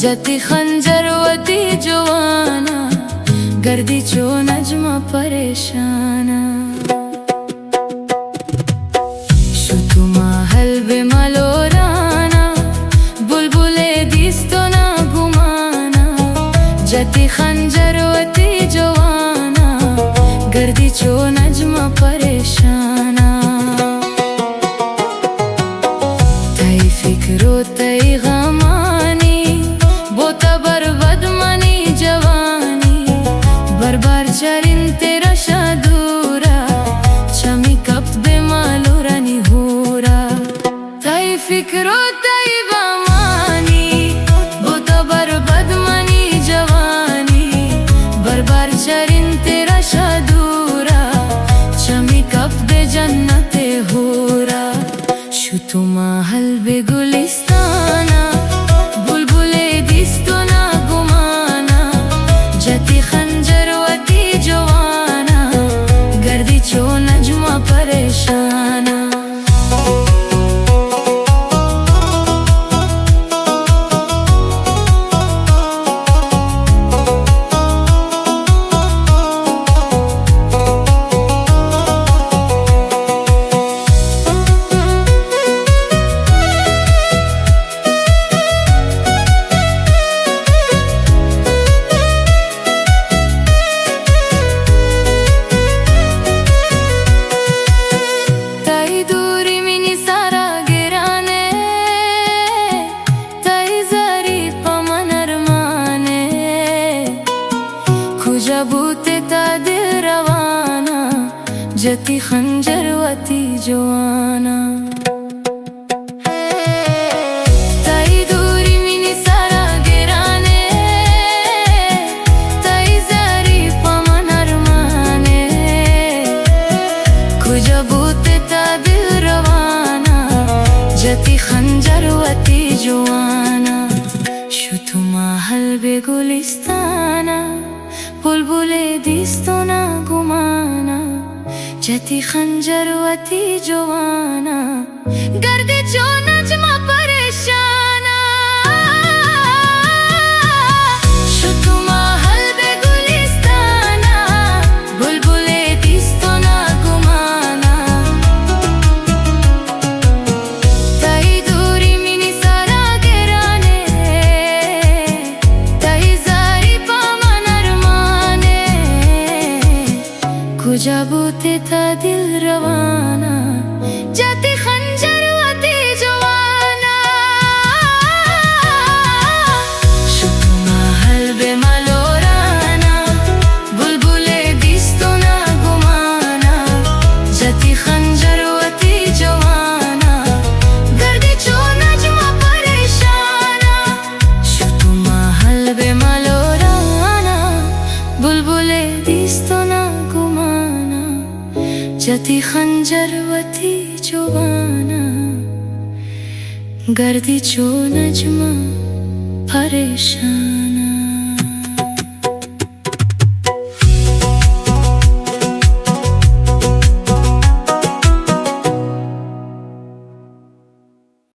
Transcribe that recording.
जती खंजरवती जवाना, गर्दी चो नजमा परेशाना। शुतुमा हलबे मलोराना, बुलबुले दिस्तो ना गुमाना। जती खंजरवती जवाना, गर्दी चो नजमा परेशाना। तई फिक्रो तई गमानी, बोता बरबद मनी जवानी। बरबार चरिन तेरा शादूरा, चमी कप दे मालूरा निहूरा। तई फिक्रो तई गमानी, बोता बरबद मनी जवानी। बरबार चरिन तेरा शादूरा, चमी कप दे जन्नते हूरा। शुतुमा हलबे गुलिस्ताना, बुलबुले दिस्तो ना गुमाना। जती खंजरवती जवाना, गर्दी चो नजमा परेशाना। खुजबूते ता दिल रवाना, जती खंजरवती जवाना। तई दूरी मिनी सारा गिराने, तई जरी पमन अरमाने। खुजबूते ता दिल रवाना, जती खंजरवती जवाना। शुतुमा हलबे गुलिस्ताना, बुलबुले दिस्तो ना गुमाना। जती खंजरवती जवाना, गर्दी चो नजमा परेशाना। शुतुमा हलबे गुलिस्ताना, बुलबुले दिस्तो ना गुमाना। तई दूरी मिनी सारा गिराने, तई जारी पमन अरमाने। खुजबूते ता दिल रवाना, जती खंजरवती जवाना। शुतुमा हलबे मलोराना, बुलबुले दिस्तो ना गुमाना। जती खंजरवती जवाना, गर्दी चो नजमा परेशाना। शुतुमा हलबे मलोराना, बुलबुले दिस्तो ना गुमाना। जती खंजरवती जवाना, गर्दी चो नजमा परेशान।